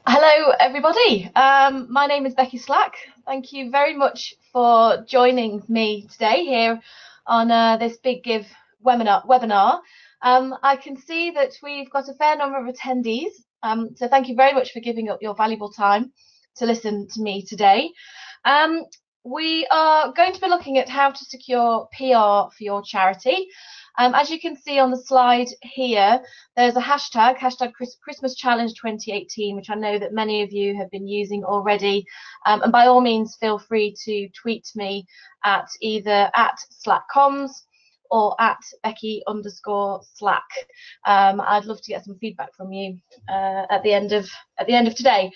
Hello, everybody. My name is Becky Slack. Thank you very much for joining me today here on this Big Give webinar. I can see that we've got a fair number of attendees, so thank you very much for giving up your valuable time to listen to me today. We are going to be looking at how to secure PR for your charity. As you can see on the slide here, there's a hashtag Christmas Challenge 2018, which I know that many of you have been using already. And by all means, feel free to tweet me at either at @slackcoms or at Becky_Slack. I'd love to get some feedback from you at the end of today.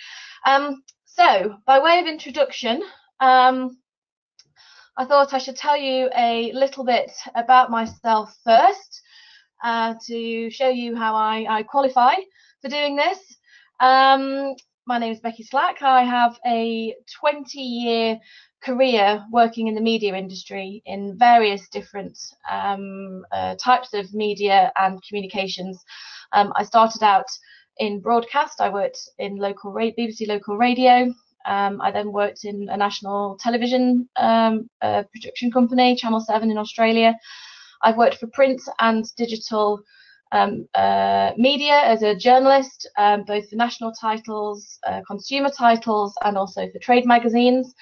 So, by way of introduction, I thought I should tell you a little bit about myself first to show you how I qualify for doing this. My name is Becky Slack. I have a 20-year career working in the media industry in various different types of media and communications. I started out in broadcast. I worked in BBC local radio. I then worked in a national television production company, Channel 7 in Australia. I've worked for print and digital media as a journalist, both for national titles, consumer titles, and also for trade magazines,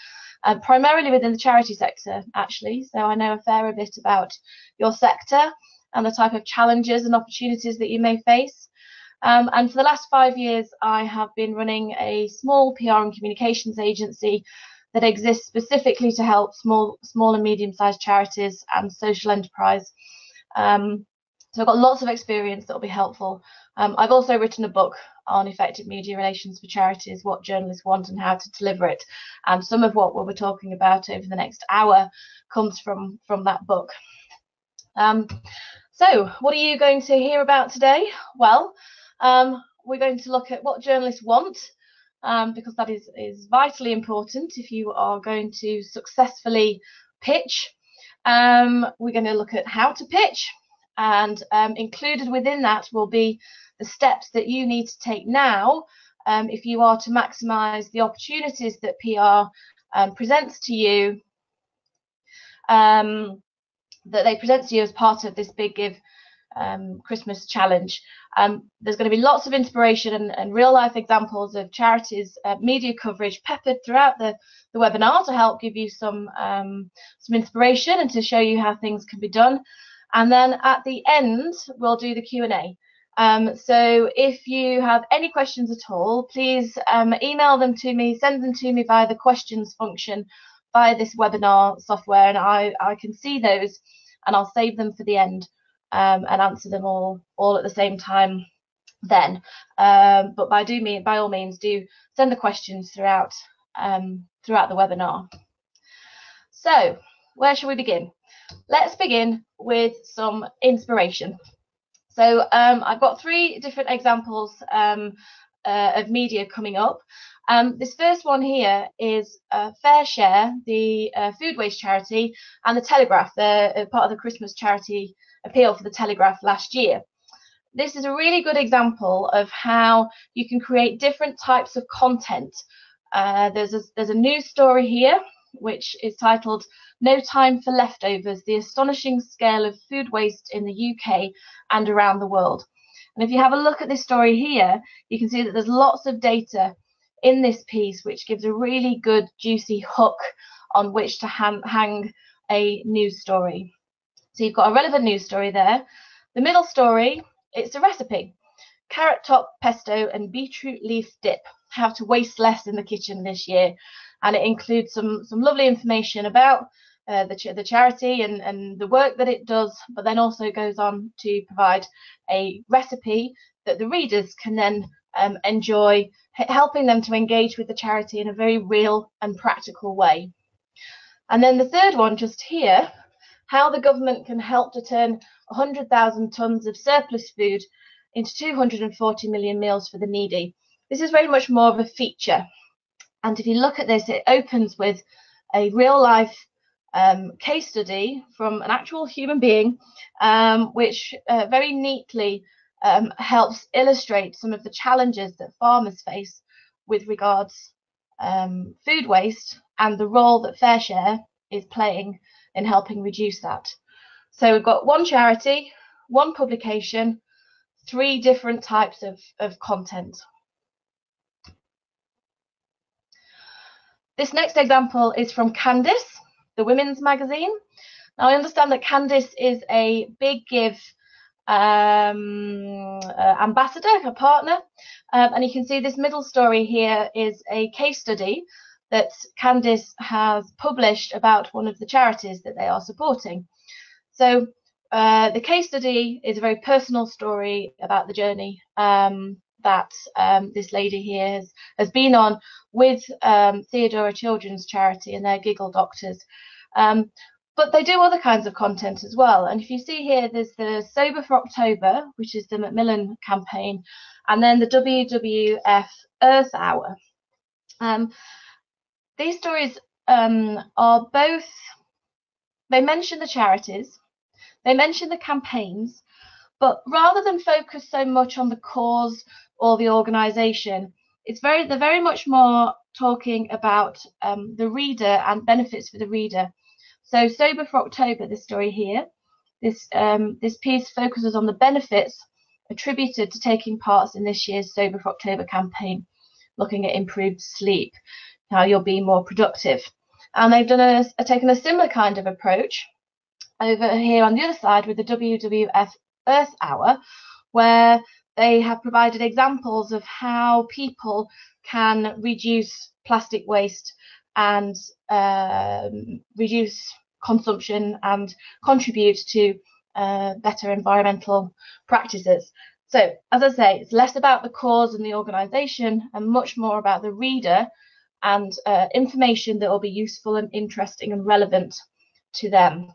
primarily within the charity sector, actually. So I know a fair bit about your sector and the type of challenges and opportunities that you may face. And for the last 5 years, I have been running a small PR and communications agency that exists specifically to help small and medium-sized charities and social enterprise. So I've got lots of experience that will be helpful. I've also written a book on effective media relations for charities, what journalists want and how to deliver it. And some of what we'll be talking about over the next hour comes from that book. So what are you going to hear about today? Well, we're going to look at what journalists want, because that is vitally important if you are going to successfully pitch. We're going to look at how to pitch, and included within that will be the steps that you need to take now if you are to maximize the opportunities that PR presents to you, that they present to you as part of this Big Give Christmas challenge. There's going to be lots of inspiration and real life examples of charities media coverage peppered throughout the webinar to help give you some inspiration and to show you how things can be done. And then at the end, we'll do the Q&A. So if you have any questions at all, please email them to me, send them to me via the questions function via this webinar software, and I can see those and I'll save them for the end. And answer them all at the same time then. But by all means, do send the questions throughout the webinar. So where shall we begin? Let's begin with some inspiration. So I've got 3 different examples of media coming up. This first one here is FareShare, the food waste charity, and the Telegraph. They're part of the Christmas charity appeal for the Telegraph last year. This is a really good example of how you can create different types of content. There's a news story here which is titled "No Time for Leftovers: The Astonishing Scale of Food Waste in the UK and Around the World." And if you have a look at this story here, you can see that there's lots of data in this piece which gives a really good juicy hook on which to hang a news story. So you've got a relevant news story there. The middle story, it's a recipe: carrot top pesto and beetroot leaf dip, how to waste less in the kitchen this year. And it includes some lovely information about the charity and the work that it does, but then also goes on to provide a recipe that the readers can then enjoy, helping them to engage with the charity in a very real and practical way. And then the third one just here, how the government can help to turn 100,000 tonnes of surplus food into 240 million meals for the needy. This is very much more of a feature. And if you look at this, it opens with a real life case study from an actual human being, which very neatly helps illustrate some of the challenges that farmers face with regards food waste and the role that FareShare is playing in helping reduce that. So we've got one charity, one publication, 3 different types of content. This next example is from Candice, the women's magazine. Now, I understand that Candice is a Big Give ambassador, a partner, and you can see this middle story here is a case study that Candice has published about one of the charities that they are supporting. So the case study is a very personal story about the journey that this lady here has been on with Theodora Children's Charity and their Giggle Doctors. But they do other kinds of content as well. And if you see here, there's the Sober for October, which is the Macmillan campaign, and then the WWF Earth Hour. These stories are both, they mention the charities, they mention the campaigns, but rather than focus so much on the cause or the organisation, they're very much more talking about the reader and benefits for the reader. So Sober for October, this story here, this piece focuses on the benefits attributed to taking part in this year's Sober for October campaign, looking at improved sleep, how you'll be more productive. And they've done taken a similar kind of approach over here on the other side with the WWF Earth Hour, where they have provided examples of how people can reduce plastic waste and reduce consumption and contribute to better environmental practices. So, as I say, it's less about the cause and the organisation and much more about the reader and information that will be useful and interesting and relevant to them.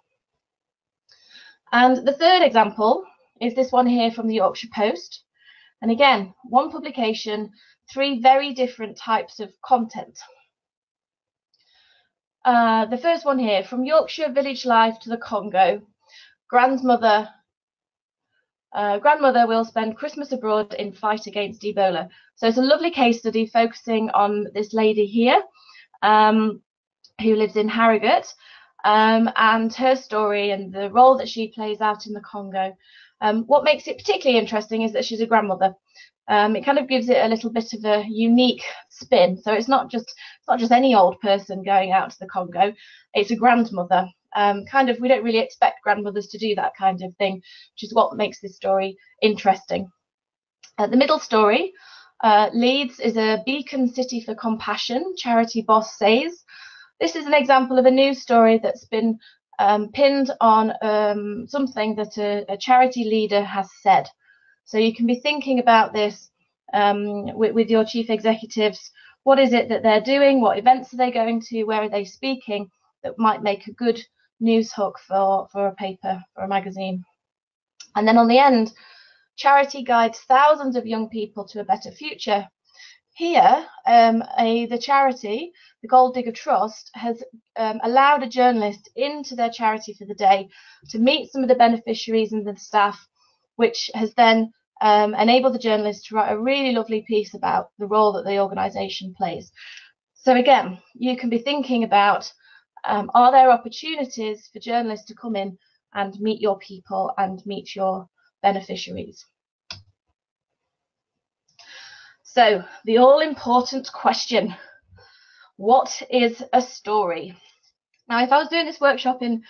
And the third example is this one here from the Yorkshire Post. And again, one publication, 3 very different types of content. The first one here, from Yorkshire Village Life to the Congo, grandmother will spend Christmas abroad in fight against Ebola. So it's a lovely case study focusing on this lady here who lives in Harrogate and her story and the role that she plays out in the Congo. What makes it particularly interesting is that she's a grandmother. It kind of gives it a little bit of a unique spin. So it's not just any old person going out to the Congo. It's a grandmother. We don't really expect grandmothers to do that kind of thing, which is what makes this story interesting. The middle story, Leeds is a beacon city for compassion, charity boss says. This is an example of a news story that's been pinned on something that a charity leader has said. So you can be thinking about this with your chief executives. What is it that they're doing? What events are they going to? Where are they speaking? That might make a good news hook for a paper or a magazine. And then on the end, charity guides thousands of young people to a better future. Here, the charity, the Gold Digger Trust, has allowed a journalist into their charity for the day to meet some of the beneficiaries and the staff, which has then enabled the journalist to write a really lovely piece about the role that the organisation plays. So again, you can be thinking about, are there opportunities for journalists to come in and meet your people and meet your beneficiaries? So the all-important question, what is a story? Now, if I was doing this workshop in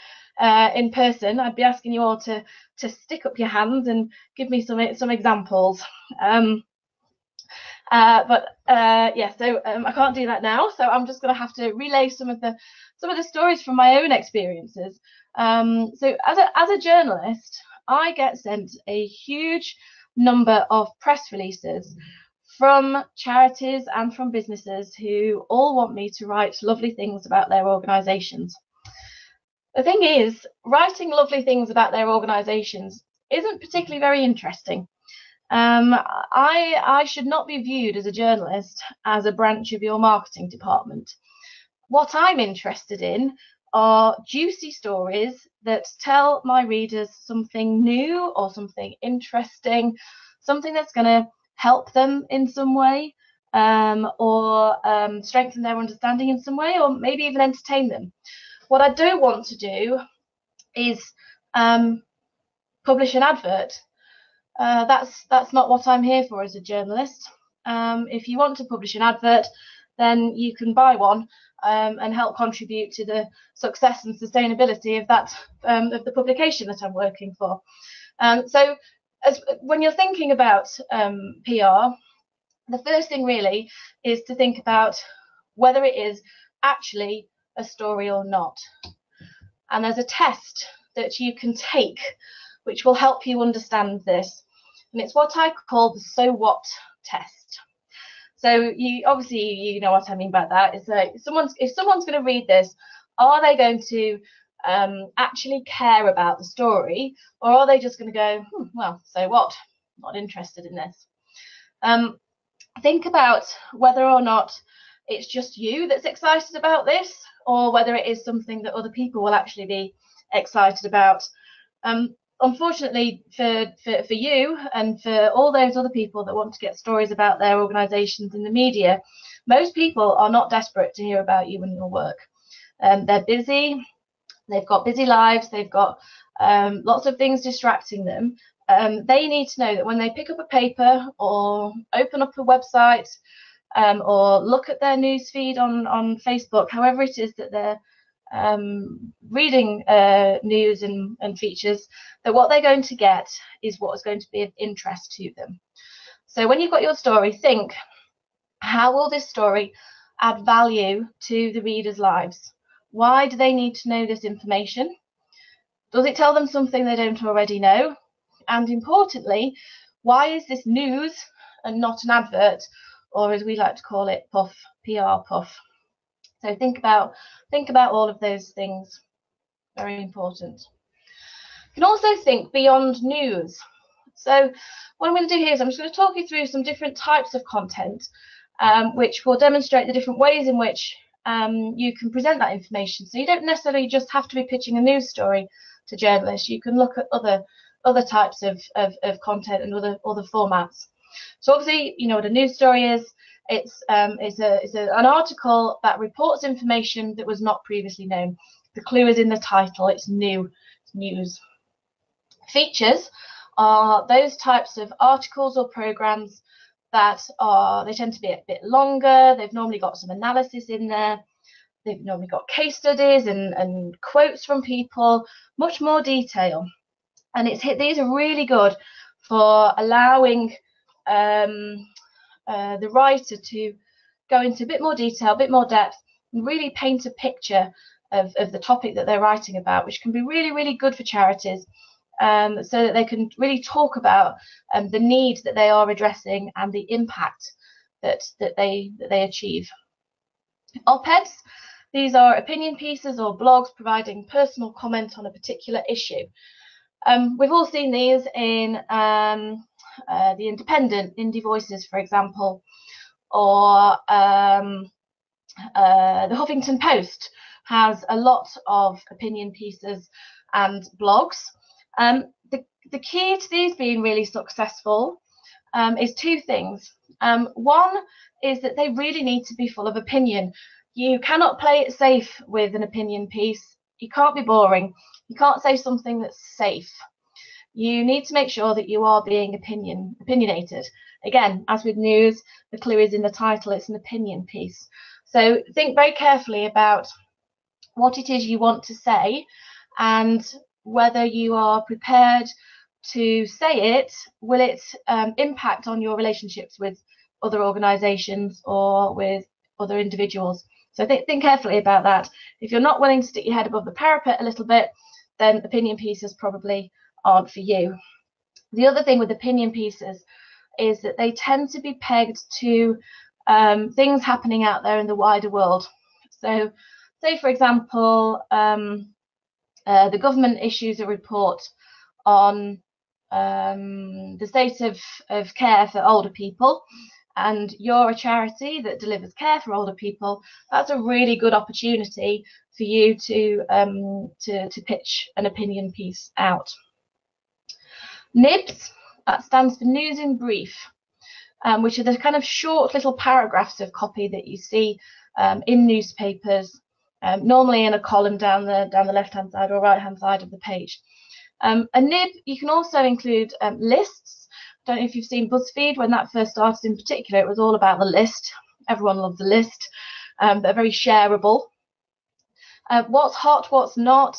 person, I'd be asking you all to stick up your hands and give me some examples. I can't do that now, so I'm just going to have to relay some of the stories from my own experiences. So as a journalist, I get sent a huge number of press releases from charities and from businesses who all want me to write lovely things about their organisations. The thing is, writing lovely things about their organisations isn't particularly very interesting. I should not be viewed as a journalist as a branch of your marketing department. What I'm interested in are juicy stories that tell my readers something new or something interesting, something that's going to help them in some way, or strengthen their understanding in some way, or maybe even entertain them. What I don't want to do is publish an advert. That's not what I'm here for as a journalist. If you want to publish an advert, then you can buy one and help contribute to the success and sustainability of that of the publication that I'm working for. So when you're thinking about PR, the first thing really is to think about whether it is actually a story or not. And there's a test that you can take which will help you understand this. And it's what I call the so what test. So you know what I mean by that. Is that if someone's going to read this, are they going to actually care about the story, or are they just going to go, well, so what? Not interested in this. Think about whether or not it's just you that's excited about this, or whether it is something that other people will actually be excited about. Unfortunately for you and for all those other people that want to get stories about their organisations in the media, most people are not desperate to hear about you and your work. They're busy, they've got busy lives, they've got lots of things distracting them. They need to know that when they pick up a paper or open up a website or look at their news feed on Facebook, however it is that they're reading news and features, that what they're going to get is what is going to be of interest to them. So when you've got your story, think, how will this story add value to the readers' lives? Why do they need to know this information? Does it tell them something they don't already know? And importantly, why is this news and not an advert, or as we like to call it, puff, PR puff? So think about all of those things. Very important. You can also think beyond news. So what I'm going to do here is I'm just going to talk you through some different types of content, which will demonstrate the different ways in which you can present that information. So you don't necessarily just have to be pitching a news story to journalists. You can look at other types of content and other formats. So obviously, you know what a news story is. It's an article that reports information that was not previously known. The clue is in the title. It's new, it's news. Features are those types of articles or programs that they tend to be a bit longer. They've normally got some analysis in there. They've normally got case studies and quotes from people, much more detail. And these are really good for allowing the writer to go into a bit more detail, a bit more depth, and really paint a picture of the topic that they're writing about, which can be really, really good for charities, so that they can really talk about the need that they are addressing and the impact that they achieve. Op-eds, these are opinion pieces or blogs providing personal comment on a particular issue. We've all seen these in The Independent, Indie Voices, for example, or the Huffington Post has a lot of opinion pieces and blogs. The key to these being really successful is two things. One is that they really need to be full of opinion. You cannot play it safe with an opinion piece. You can't be boring. You can't say something that's safe. You need to make sure that you are being opinionated. Again, as with news, the clue is in the title. It's an opinion piece. So think very carefully about what it is you want to say and whether you are prepared to say it. Will it impact on your relationships with other organisations or with other individuals? So think carefully about that. If you're not willing to stick your head above the parapet a little bit, then opinion pieces probably aren't for you. The other thing with opinion pieces is that they tend to be pegged to things happening out there in the wider world. So say, for example, the government issues a report on the state of care for older people, and you're a charity that delivers care for older people. That's a really good opportunity for you to pitch an opinion piece out. NIBS, that stands for News in Brief. which are the kind of short little paragraphs of copy that you see in newspapers, normally in a column down the left-hand side or right-hand side of the page. A nib, you can also include lists. I don't know if you've seen BuzzFeed. When that first started in particular, it was all about the list. Everyone loves a list. They're very shareable. What's hot, what's not,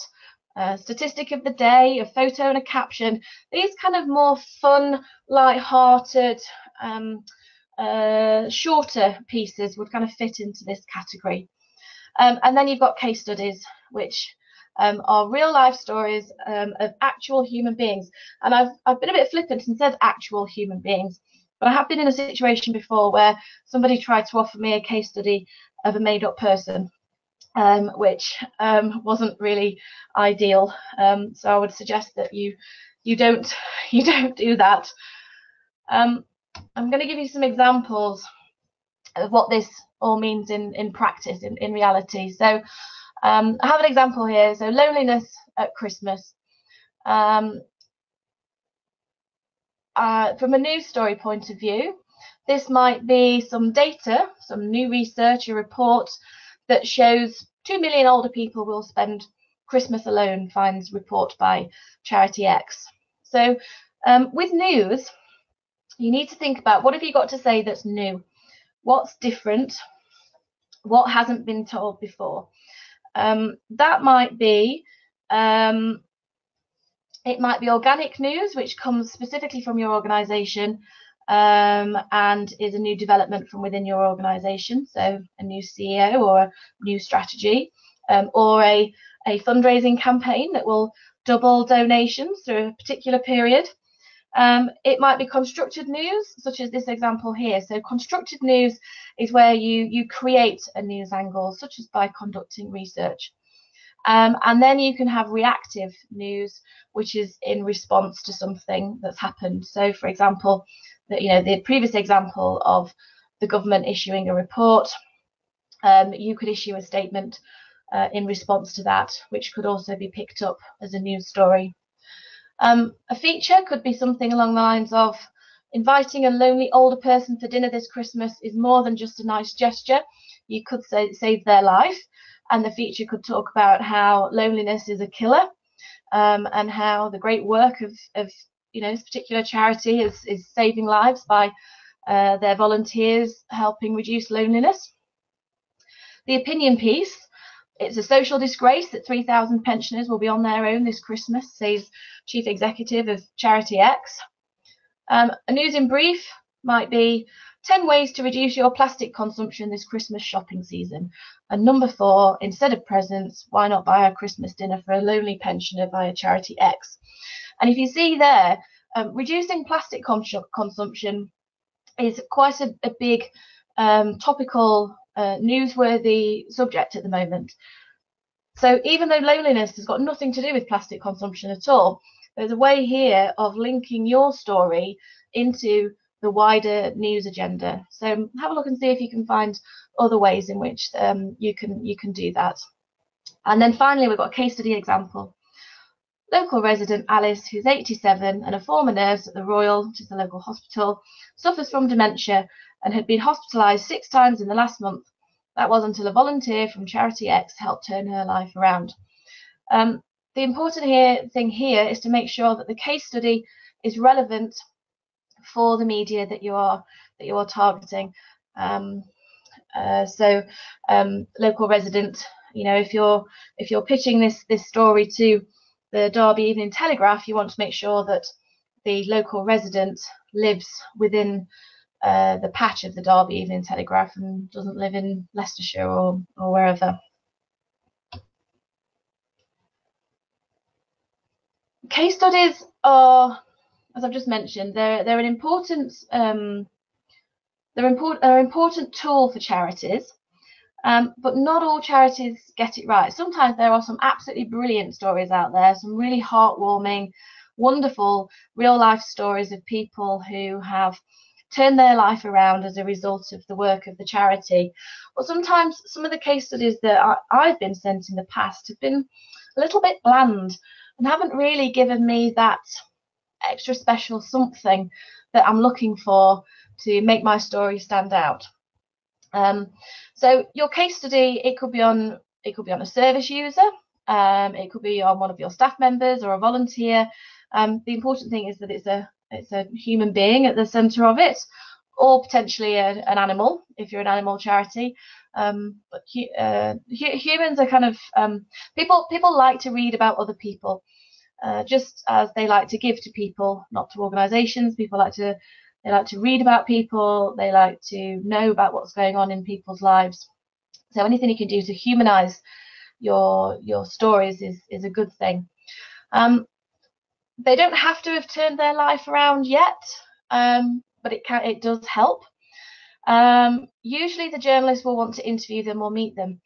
statistic of the day, a photo and a caption. These kind of more fun, light-hearted, shorter pieces would kind of fit into this category. And then you've got case studies, which are real life stories of actual human beings. And I've been a bit flippant and said actual human beings, but I have been in a situation before where somebody tried to offer me a case study of a made-up person, which wasn't really ideal. So I would suggest that you don't do that. I'm going to give you some examples of what this all means in practice, in reality. So I have an example here. So loneliness at Christmas. From a news story point of view, this might be some data, some new research, a report that shows 2 million older people will spend Christmas alone, finds report by Charity X. So with news, you need to think about what have you got to say that's new, what's different, what hasn't been told before. That might be it might be organic news, which comes specifically from your organisation and is a new development from within your organisation. So a new CEO or a new strategy, or a fundraising campaign that will double donations through a particular period. It might be constructed news, such as this example here. So constructed news is where you create a news angle, such as by conducting research. And then you can have reactive news, which is in response to something that's happened. So, for example, the previous example of the government issuing a report, you could issue a statement in response to that, which could also be picked up as a news story. A feature could be something along the lines of inviting a lonely older person for dinner this Christmas is more than just a nice gesture. You could save their life. And the feature could talk about how loneliness is a killer, and how the great work of this particular charity is saving lives by their volunteers helping reduce loneliness. The opinion piece, it's a social disgrace that 3,000 pensioners will be on their own this Christmas, says Chief Executive of Charity X. A news in brief might be 10 ways to reduce your plastic consumption this Christmas shopping season. And number 4, instead of presents, why not buy a Christmas dinner for a lonely pensioner via Charity X? And if you see there, reducing plastic consumption is quite a big topical, newsworthy subject at the moment. So even though loneliness has got nothing to do with plastic consumption at all, there's a way here of linking your story into the wider news agenda. So have a look and see if you can find other ways in which you can do that. And then finally, we've got a case study example. Local resident Alice, who's 87 and a former nurse at the Royal, which is the local hospital, suffers from dementia and had been hospitalised 6 times in the last month. That was until a volunteer from Charity X helped turn her life around. The important thing here is to make sure that the case study is relevant for the media that you are targeting. Local resident, if you're pitching this story to the Derby Evening Telegraph, you want to make sure that the local resident lives within the patch of the Derby Evening Telegraph and doesn't live in Leicestershire or wherever. Case studies are, as I've just mentioned, they're an important important tool for charities, but not all charities get it right. Sometimes there are some absolutely brilliant stories out there, some really heartwarming, wonderful real-life stories of people who have turned their life around as a result of the work of the charity. But sometimes some of the case studies that I've been sent in the past have been a little bit bland and haven't really given me that extra special something that I'm looking for make my story stand out. So your case study, it could be on a service user, it could be on one of your staff members or a volunteer. The important thing is that it's a human being at the centre of it, or potentially an animal if you're an animal charity. But humans are kind of people like to read about other people, just as they like to give to people, not to organisations. They like to read about people. They like to know about what's going on in people's lives. So anything you can do to humanise your stories is a good thing. They don't have to have turned their life around yet, but it does help. Usually the journalist will want to interview them or meet them.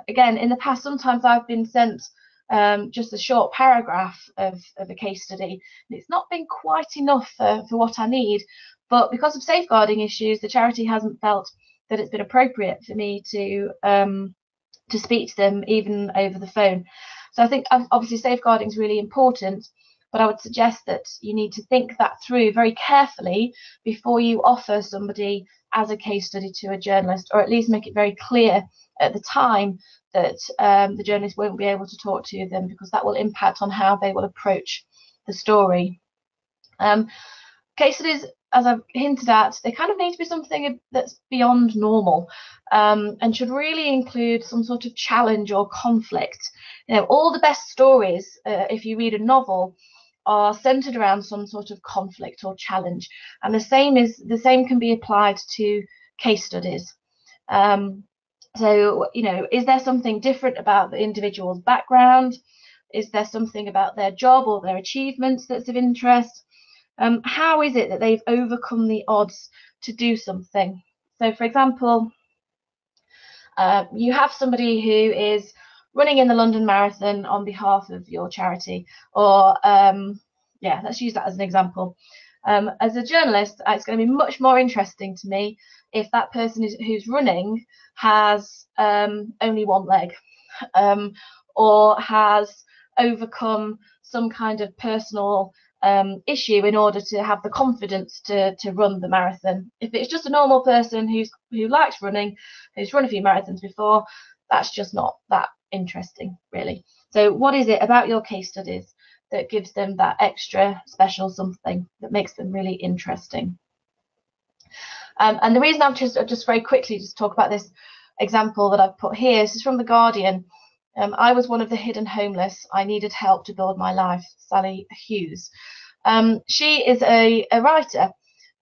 Again, in the past, sometimes I've been sent just a short paragraph of a case study. It's not been quite enough for what I need, but because of safeguarding issues, the charity hasn't felt that it's been appropriate for me to speak to them even over the phone. So I think obviously safeguarding is really important, but I would suggest that you need to think that through very carefully before you offer somebody as a case study to a journalist, or at least make it very clear at the time that the journalist won't be able to talk to them, because that will impact on how they will approach the story. Case studies, as I've hinted at, they kind of need to be something that's beyond normal, and should really include some sort of challenge or conflict. You know, all the best stories, if you read a novel, are centered around some sort of conflict or challenge, and the same can be applied to case studies. So, you know, is there something different about the individual's background? Is there something about their job or their achievements that's of interest? How is it that they've overcome the odds to do something? So, for example, you have somebody who is running in the London Marathon on behalf of your charity, or yeah, let's use that as an example. As a journalist, it's going to be much more interesting to me if that person who's running has only one leg, or has overcome some kind of personal issue in order to have the confidence to run the marathon. If it's just a normal person who likes running, who's run a few marathons before, that's just not that interesting, really. So what is it about your case studies that gives them that extra special something that makes them really interesting? And the reason I'm just very quickly just talk about this example that I've put here, this is from The Guardian. I was one of the hidden homeless. I needed help to build my life. Sally Hughes. She is a writer,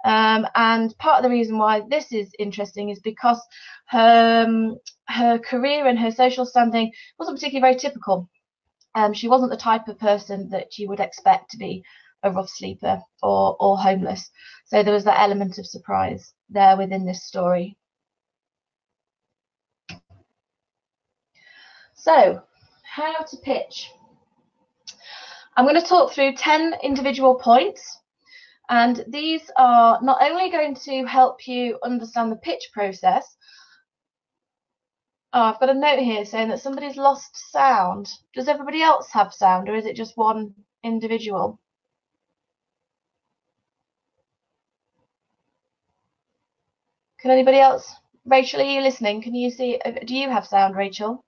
and part of the reason why this is interesting is because her career and her social standing wasn't particularly very typical. She wasn't the type of person that you would expect to be a rough sleeper or homeless. So there was that element of surprise there within this story. So, how to pitch. I'm going to talk through 10 individual points, and these are not only going to help you understand the pitch process. Oh, I've got a note here saying that somebody's lost sound. Does everybody else have sound, or is it just one individual? Can anybody else? Rachel, are you listening? Can you see? Do you have sound, Rachel?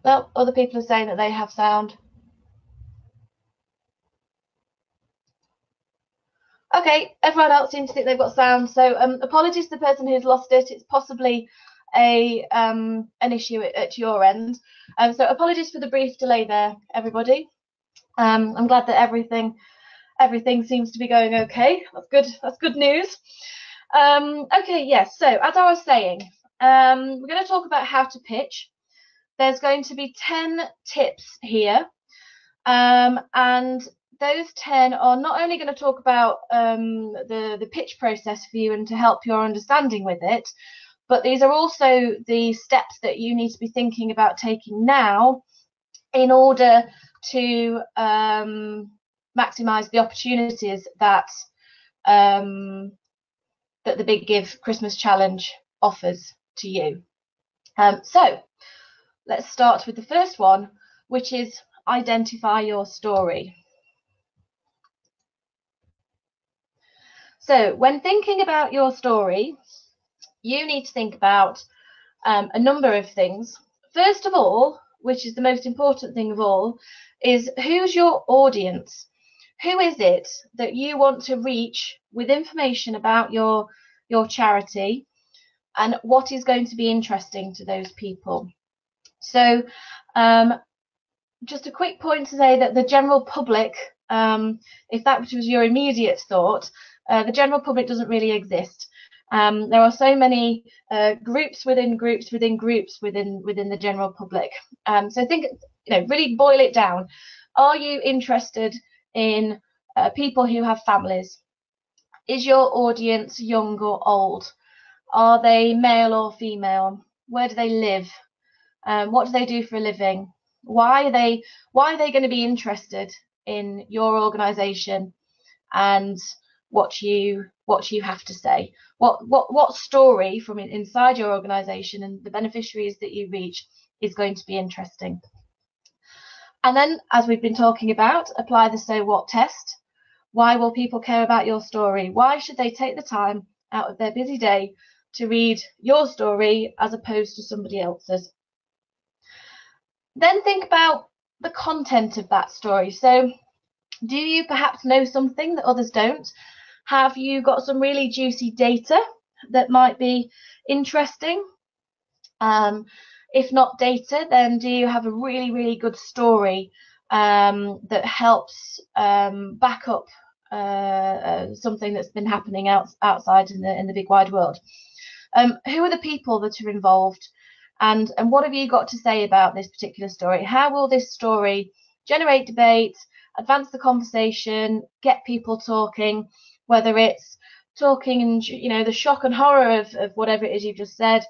No, other people are saying that they have sound. Okay, everyone else seems to think they've got sound. So apologies to the person who's lost it. It's possibly an issue at your end. So apologies for the brief delay there, everybody. I'm glad that everything seems to be going okay. That's good. That's good news. Okay, yes. So as I was saying, we're going to talk about how to pitch. There's going to be 10 tips here, and those 10 are not only going to talk about the pitch process for you and to help your understanding with it, but these are also the steps that you need to be thinking about taking now in order to maximize the opportunities that that the Big Give Christmas Challenge offers to you. So let's start with the first one, which is identify your story. So when thinking about your story, you need to think about a number of things. First of all, which is the most important thing of all, is who's your audience? Who is it that you want to reach with information about your charity, and what is going to be interesting to those people? So just a quick point to say that the general public, if that was your immediate thought, the general public doesn't really exist. There are so many groups within groups within groups within the general public. So think, really boil it down. Are you interested in people who have families? Is your audience young or old? Are they male or female? Where do they live? What do they do for a living? Why are they going to be interested in your organisation and what you have to say? What story from inside your organisation and the beneficiaries that you reach is going to be interesting? And then, as we've been talking about, apply the so what test. Why will people care about your story? Why should they take the time out of their busy day to read your story as opposed to somebody else's? Then think about the content of that story. So do you perhaps know something that others don't? Have you got some really juicy data that might be interesting? If not data, then do you have a really, really good story that helps back up something that's been happening outside in the big wide world? Who are the people that are involved? And what have you got to say about this particular story? How will this story generate debate, advance the conversation, get people talking, whether it's talking and the shock and horror of whatever it is you've just said,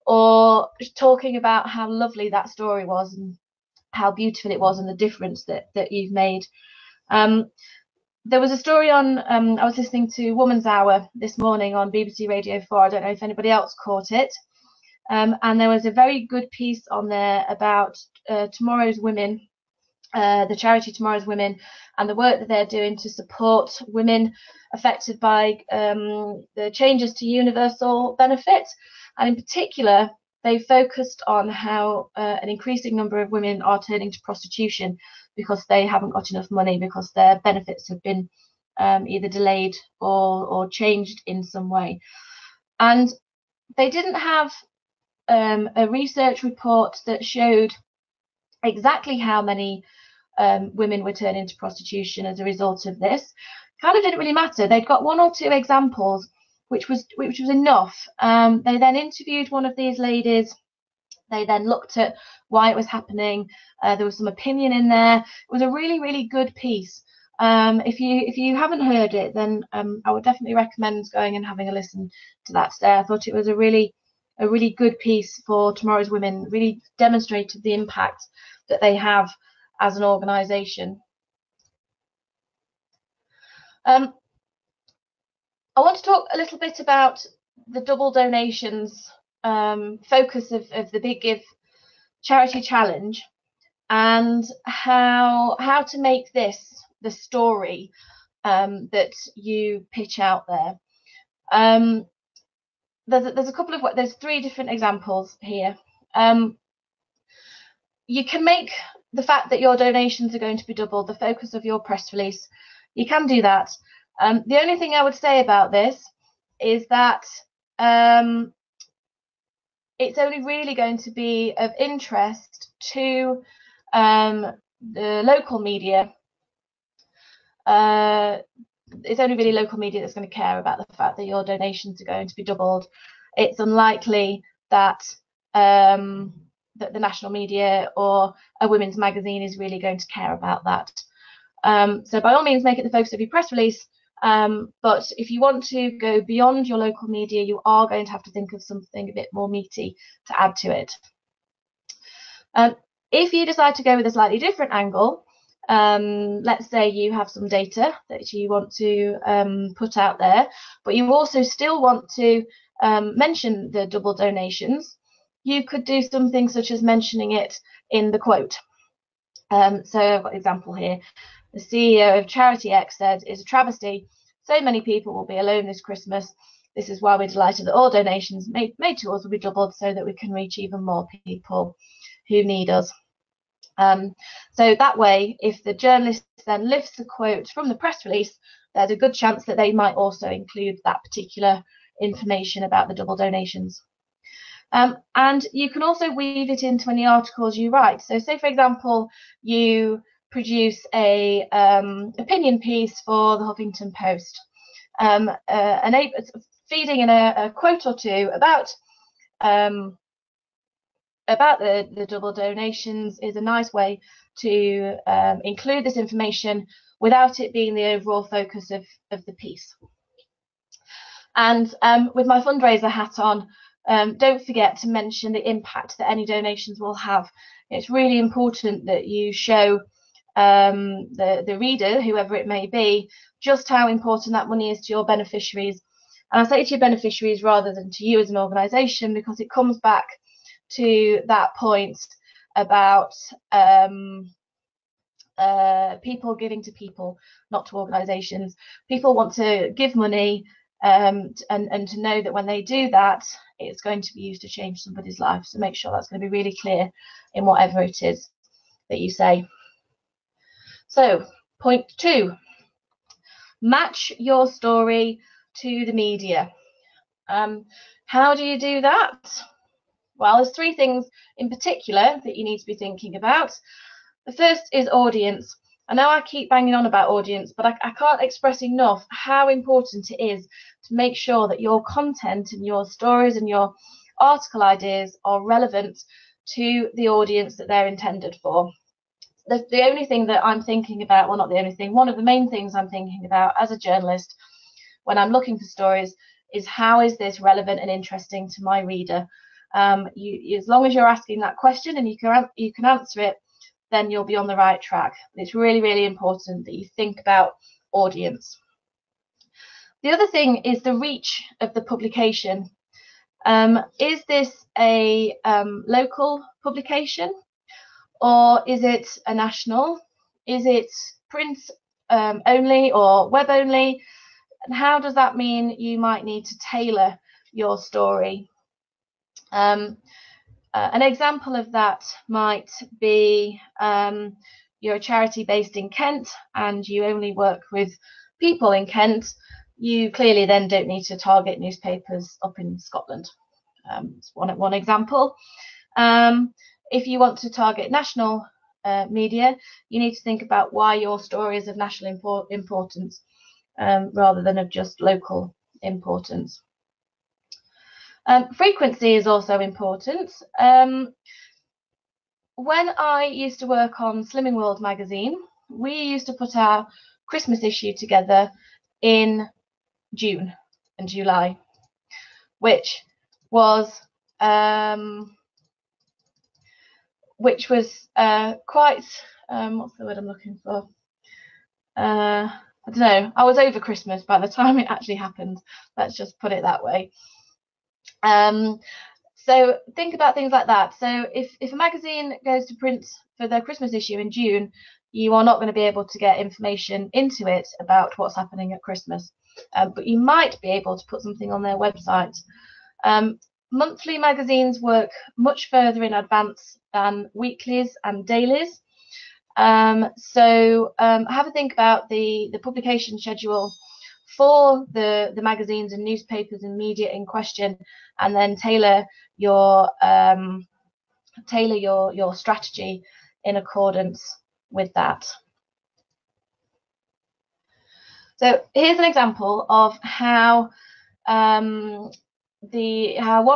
or talking about how lovely that story was and how beautiful it was and the difference that you've made. There was a story on, I was listening to Woman's Hour this morning on BBC Radio 4. I don't know if anybody else caught it. And there was a very good piece on there about Tomorrow's Women, the charity Tomorrow's Women, and the work that they're doing to support women affected by the changes to universal benefit. And in particular, they focused on how an increasing number of women are turning to prostitution because they haven't got enough money, because their benefits have been either delayed or changed in some way. And they didn't have a research report that showed exactly how many women were turning to prostitution as a result of this. Kind of didn't really matter. They'd got one or two examples, which was enough. They then interviewed one of these ladies. They then looked at why it was happening. There was some opinion in there. It was a really, really good piece. If you haven't heard it, then I would definitely recommend going and having a listen to that today. I thought it was a really good piece for Tomorrow's Women. Really demonstrated the impact that they have as an organisation. I want to talk a little bit about the double donations focus of the Big Give Charity Challenge, and how to make this the story that you pitch out there. There's three different examples here. You can make the fact that your donations are going to be doubled the focus of your press release. You can do that. The only thing I would say about this is that it's only really going to be of interest to the local media. It's only really local media that's going to care about the fact that your donations are going to be doubled. It's unlikely that that the national media or a women's magazine is really going to care about that. So by all means, make it the focus of your press release. But if you want to go beyond your local media, you are going to have to think of something a bit more meaty to add to it. If you decide to go with a slightly different angle, Let's say you have some data that you want to put out there, but you also still want to mention the double donations. You could do something such as mentioning it in the quote. So I've got an example here. The CEO of Charity X said, "It's a travesty. So many people will be alone this Christmas. This is why we're delighted that all donations made to us will be doubled so that we can reach even more people who need us." So that way, if the journalist then lifts the quote from the press release, there's a good chance that they might also include that particular information about the double donations. And you can also weave it into any articles you write. So say, for example, you produce a opinion piece for the Huffington Post, feeding in a quote or two about the double donations is a nice way to include this information without it being the overall focus of the piece. And with my fundraiser hat on, don't forget to mention the impact that any donations will have. It's really important that you show the reader, whoever it may be, just how important that money is to your beneficiaries. And I say to your beneficiaries rather than to you as an organisation, because it comes back to that point about people giving to people, not to organisations. People want to give money and to know that when they do that, it's going to be used to change somebody's life. So make sure that's going to be really clear in whatever it is that you say. So point 2, match your story to the media. How do you do that? Well, there's 3 things in particular that you need to be thinking about. The first is audience. I know I keep banging on about audience, but I can't express enough how important it is to make sure that your content and your stories and your article ideas are relevant to the audience that they're intended for. The only thing that I'm thinking about, well, not the only thing, one of the main things I'm thinking about as a journalist when I'm looking for stories is how is this relevant and interesting to my reader? As long as you're asking that question and you can answer it, then you'll be on the right track. It's really, really important that you think about audience. The other thing is the reach of the publication. Is this a local publication, or is it a national? Is it print only or web only? And how does that mean you might need to tailor your story? An example of that might be you're a charity based in Kent and you only work with people in Kent. You clearly then don't need to target newspapers up in Scotland. It's one example. If you want to target national media, you need to think about why your story is of national importance rather than of just local importance. Frequency is also important. When I used to work on Slimming World magazine, we used to put our Christmas issue together in June and July, which was quite what's the word I'm looking for? I don't know. I was over Christmas by the time it actually happened. Let's just put it that way. So think about things like that. So if a magazine goes to print for their Christmas issue in June, you are not going to be able to get information into it about what's happening at Christmas. But you might be able to put something on their website. Monthly magazines work much further in advance than weeklies and dailies. So have a think about the publication schedule for the magazines and newspapers and media in question, and then tailor your strategy in accordance with that. So here's an example of how one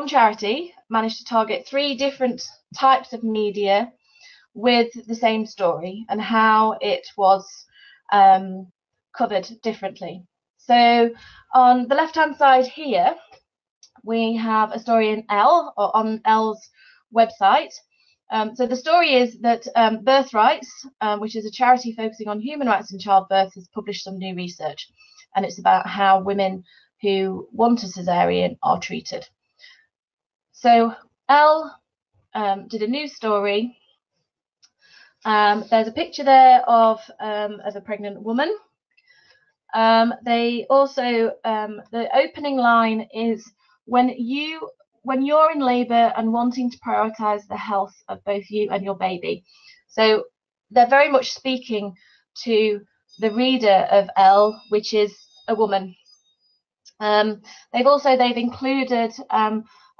charity managed to target 3 different types of media with the same story and how it was covered differently. So on the left-hand side here, we have a story in Elle, or on Elle's website, So the story is that Birthrights, which is a charity focusing on human rights in childbirth, has published some new research, and it's about how women who want a cesarean are treated. So Elle did a news story. There's a picture there of a pregnant woman. They also, the opening line is, when you're in labour and wanting to prioritise the health of both you and your baby. So they're very much speaking to the reader of Elle, which is a woman. They've included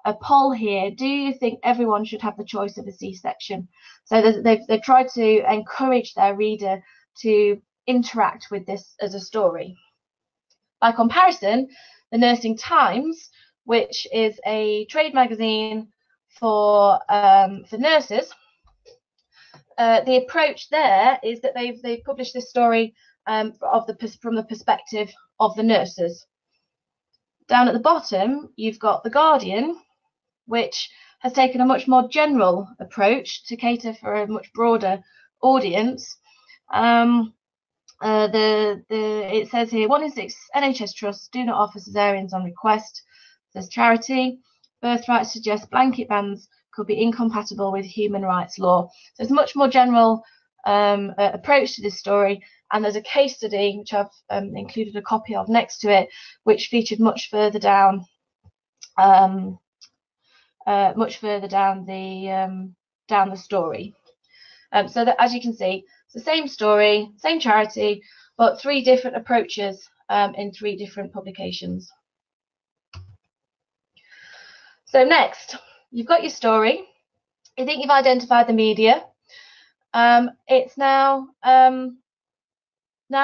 a poll here. Do you think everyone should have the choice of a C-section? So they've tried to encourage their reader to interact with this as a story. By comparison, the Nursing Times, which is a trade magazine for nurses, the approach there is that they've published this story from the perspective of the nurses. Down at the bottom, you've got The Guardian, which has taken a much more general approach to cater for a much broader audience. It says here, 1 in 6 NHS trusts do not offer cesareans on request, says Charity. Birthright suggests blanket bans could be incompatible with human rights law. So it's a much more general approach to this story, and there's a case study which I've included a copy of next to it, which featured much further down the story. So that, as you can see, it's the same story, same charity, but 3 different approaches in 3 different publications. So next, you've got your story. You think you've identified the media. It's now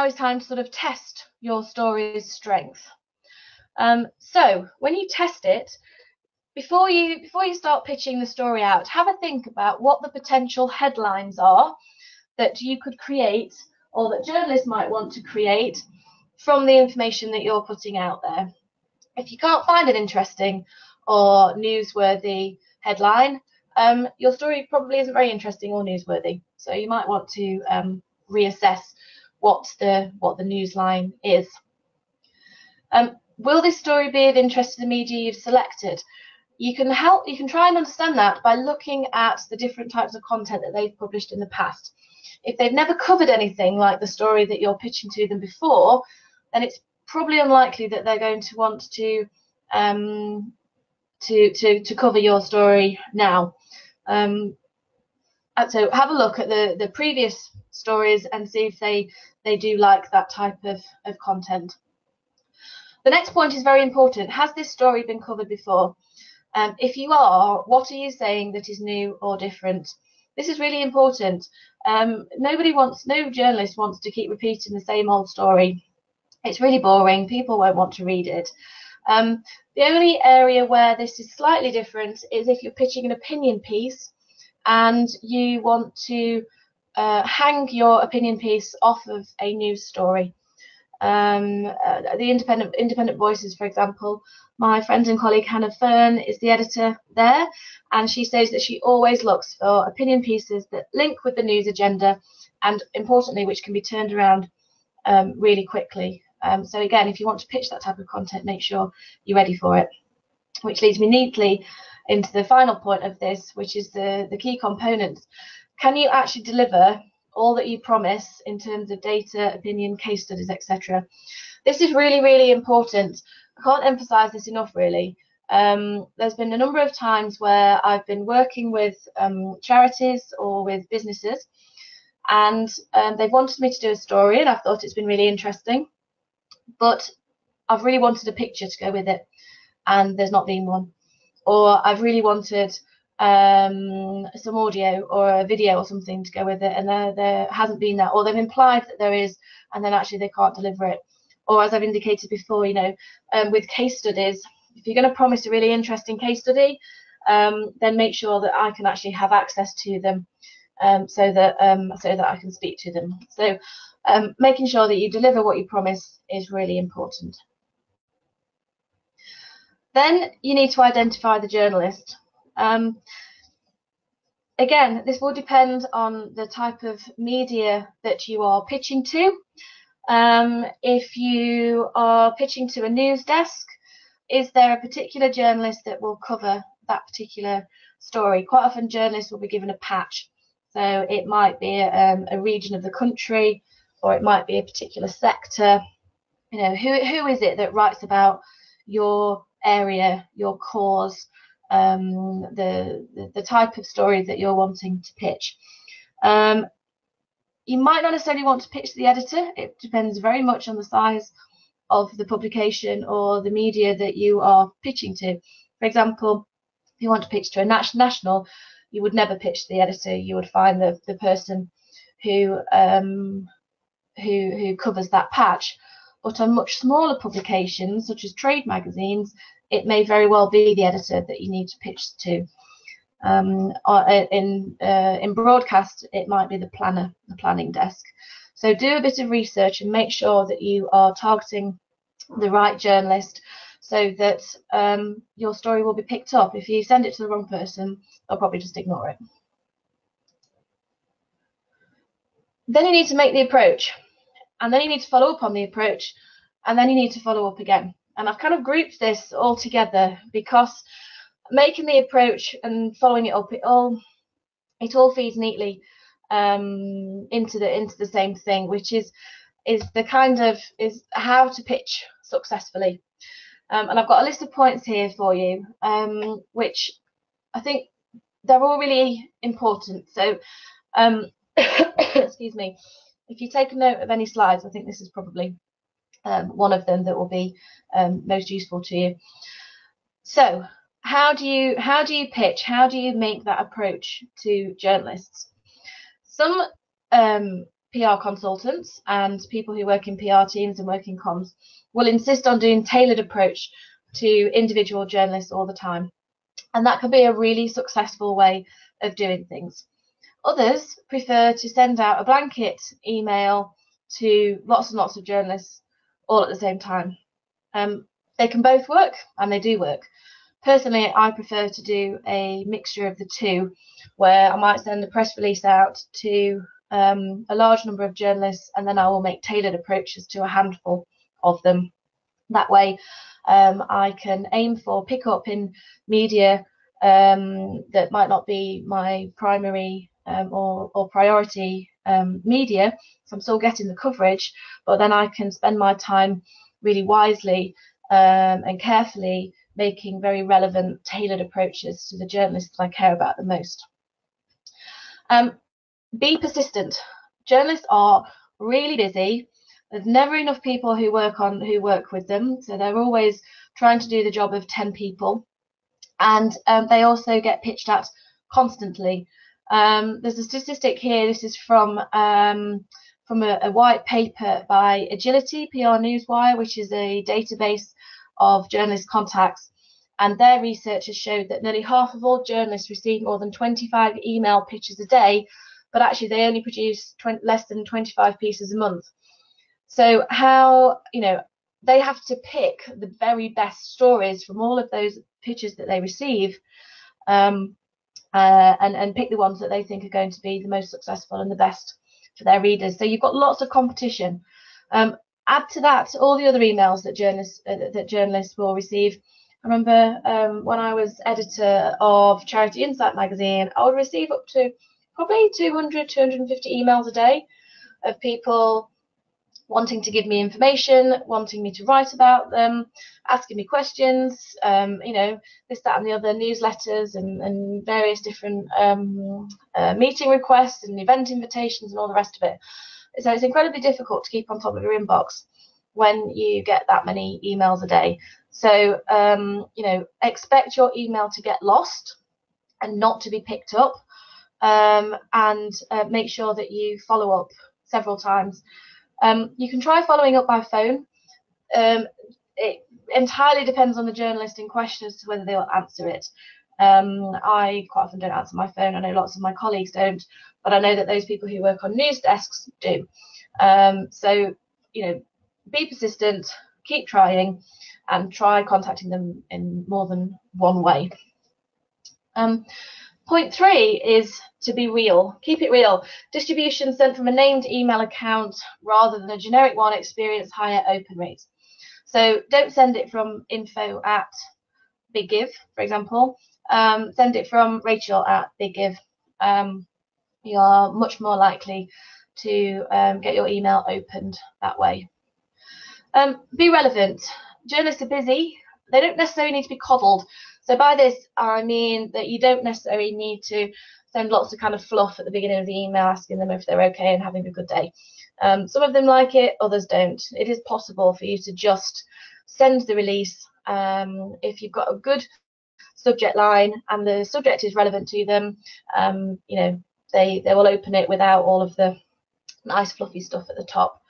is time to sort of test your story's strength. So when you test it, before you start pitching the story out, have a think about what the potential headlines are that you could create, or that journalists might want to create, from the information that you're putting out there. If you can't find an interesting or newsworthy headline, your story probably isn't very interesting or newsworthy. So you might want to reassess what the newsline is. Will this story be of interest to the media you've selected? You can try and understand that by looking at the different types of content that they've published in the past. If they've never covered anything like the story that you're pitching to them before, then it's probably unlikely that they're going to want to cover your story now. So have a look at the previous stories and see if they do like that type of content. The next point is very important. Has this story been covered before? If you are, what are you saying that is new or different? This is really important. No journalist wants to keep repeating the same old story. It's really boring. People won't want to read it. The only area where this is slightly different is if you're pitching an opinion piece and you want to hang your opinion piece off of a news story. The Independent Voices, for example, my friend and colleague Hannah Fern is the editor there, and she says that she always looks for opinion pieces that link with the news agenda, and importantly, which can be turned around really quickly. So again, if you want to pitch that type of content, make sure you're ready for it. Which leads me neatly into the final point of this, which is the key components. Can you actually deliver all that you promise in terms of data, opinion, case studies, etc.? This is really, really important. I can't emphasize this enough, really. There's been a number of times where I've been working with charities or with businesses, and they've wanted me to do a story, and I've thought it's been really interesting, but I've really wanted a picture to go with it, and there's not been one. Or I've really wanted some audio or a video or something to go with it, and there hasn't been that, or they've implied that there is, and then actually they can't deliver it. Or as I've indicated before, with case studies, if you're going to promise a really interesting case study, then make sure that I can actually have access to them, so that I can speak to them. So making sure that you deliver what you promise is really important. Then you need to identify the journalist. Again, this will depend on the type of media that you are pitching to. If you are pitching to a news desk, is there a particular journalist that will cover that particular story? Quite often journalists will be given a patch. So it might be a region of the country, or it might be a particular sector. You know, who is it that writes about your area, your cause, the type of story that you're wanting to pitch. You might not necessarily want to pitch to the editor. It depends very much on the size of the publication or the media that you are pitching to. For example, if you want to pitch to a national, you would never pitch to the editor. You would find the person who covers that patch. But on much smaller publications, such as trade magazines, it may very well be the editor that you need to pitch to. In broadcast, it might be the planner, the planning desk. So do a bit of research and make sure that you are targeting the right journalist, so that your story will be picked up. If you send it to the wrong person, they'll probably just ignore it. Then you need to make the approach, and then you need to follow up on the approach, and then you need to follow up again. And I've kind of grouped this all together because making the approach and following it up, it all feeds neatly into the same thing, which is how to pitch successfully. And I've got a list of points here for you, which I think they're all really important. So, excuse me, if you take a note of any slides, I think this is probably one of them that will be most useful to you. So, how do you pitch? How do you make that approach to journalists? Some PR consultants and people who work in PR teams and work in comms will insist on doing tailored approach to individual journalists all the time, and that can be a really successful way of doing things. Others prefer to send out a blanket email to lots and lots of journalists all at the same time. They can both work, and they do work. Personally, I prefer to do a mixture of the two, where I might send a press release out to a large number of journalists, and then I will make tailored approaches to a handful of them. That way, I can aim for pick up in media that might not be my primary or priority media, so I'm still getting the coverage, but then I can spend my time really wisely and carefully making very relevant, tailored approaches to the journalists that I care about the most. Be persistent. Journalists are really busy. There's never enough people who work with them, so they're always trying to do the job of 10 people, and they also get pitched at constantly. There's a statistic here. This is from a white paper by Agility PR Newswire, which is a database of journalist contacts, and their research has showed that nearly half of all journalists receive more than 25 email pitches a day, but actually they only produce less than 25 pieces a month. So how, they have to pick the very best stories from all of those pitches that they receive, and pick the ones that they think are going to be the most successful and the best for their readers. So you've got lots of competition. Add to that all the other emails that journalists will receive. I remember when I was editor of Charity Insight magazine, I would receive up to probably 200, 250 emails a day of people wanting to give me information, wanting me to write about them, asking me questions, this, that, and the other, newsletters and various different meeting requests and event invitations and all the rest of it. So it's incredibly difficult to keep on top of your inbox when you get that many emails a day. So, expect your email to get lost and not to be picked up, and make sure that you follow up several times. You can try following up by phone. It entirely depends on the journalist in question as to whether they'll answer it. I quite often don't answer my phone. I know lots of my colleagues don't, but I know that those people who work on news desks do. So, be persistent, keep trying, and try contacting them in more than one way. Point 3 is to be real. Keep it real. Distribution sent from a named email account rather than a generic one experience higher open rates. So don't send it from info@BigGive, for example. Send it from Rachel@BigGive. You're much more likely to get your email opened that way. Be relevant. Journalists are busy. They don't necessarily need to be coddled. So by this, I mean that you don't necessarily need to send lots of kind of fluff at the beginning of the email asking them if they're okay and having a good day. Some of them like it, others don't. It is possible for you to just send the release if you've got a good subject line and the subject is relevant to them. You know, they will open it without all of the nice fluffy stuff at the top.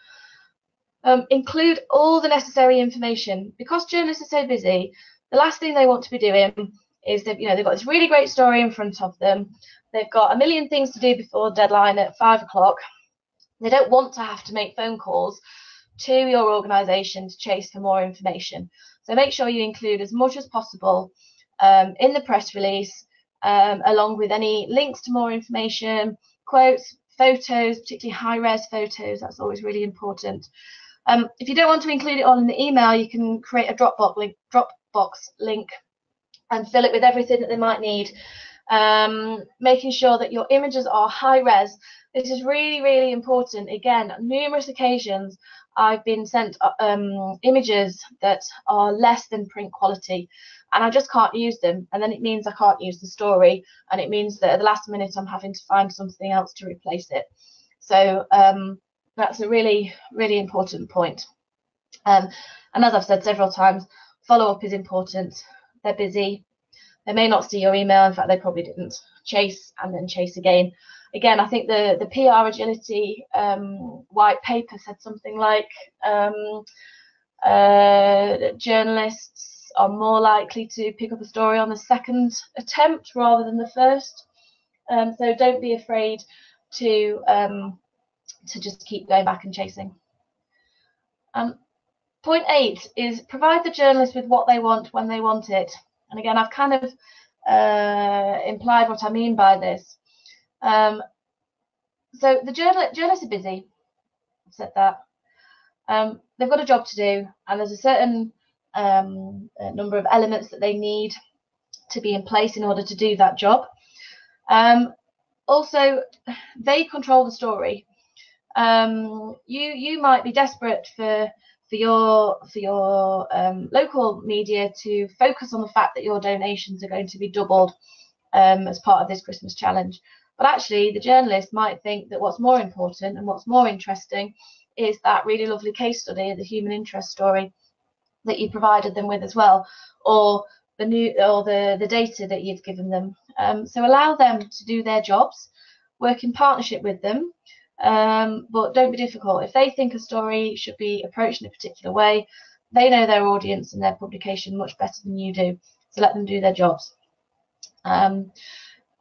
Include all the necessary information. Because journalists are so busy, the last thing they want to be doing is they've got this really great story in front of them. They've got a million things to do before deadline at 5 o'clock. They don't want to have to make phone calls to your organisation to chase for more information. So make sure you include as much as possible in the press release, along with any links to more information, quotes, photos, particularly high-res photos. That's always really important. If you don't want to include it all in the email, you can create a Dropbox link and fill it with everything that they might need, making sure that your images are high-res. This is really, really important. Again, on numerous occasions, I've been sent images that are less than print quality, and I just can't use them. And then it means I can't use the story, and it means that at the last minute I'm having to find something else to replace it. So that's a really, really important point. And as I've said several times, follow-up is important. They're busy. They may not see your email. In fact, they probably didn't. Chase and then chase again. Again, I think the PR Agility white paper said something like journalists are more likely to pick up a story on the second attempt rather than the first. So don't be afraid to just keep going back and chasing. Point 8 is provide the journalist with what they want when they want it. And again, I've kind of implied what I mean by this. So the journalists are busy. I've said that. They've got a job to do, and there's a certain number of elements that they need to be in place in order to do that job. Also, they control the story. You might be desperate for your local media to focus on the fact that your donations are going to be doubled as part of this Christmas challenge. But actually, the journalist might think that what's more important and what's more interesting is that really lovely case study, the human interest story that you provided them with as well, or the data that you've given them. So allow them to do their jobs, work in partnership with them, but don't be difficult. If they think a story should be approached in a particular way, they know their audience and their publication much better than you do. So let them do their jobs.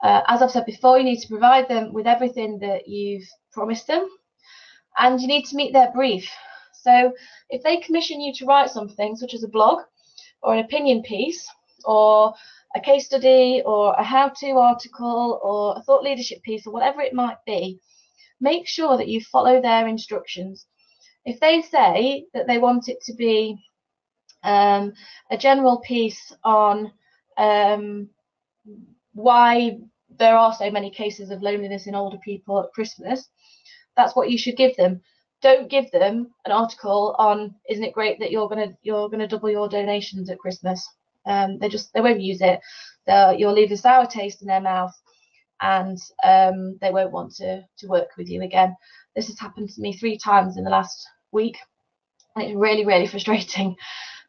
As I've said before, you need to provide them with everything that you've promised them, and you need to meet their brief. So if they commission you to write something such as a blog or an opinion piece or a case study or a how-to article or a thought leadership piece or whatever it might be, make sure that you follow their instructions. If they say that they want it to be a general piece on why there are so many cases of loneliness in older people at Christmas, that's what you should give them. Don't give them an article on, isn't it great that you're gonna double your donations at Christmas? They won't use it. You'll leave a sour taste in their mouth, and they won't want to work with you again. This has happened to me 3 times in the last week, and it's really, really frustrating.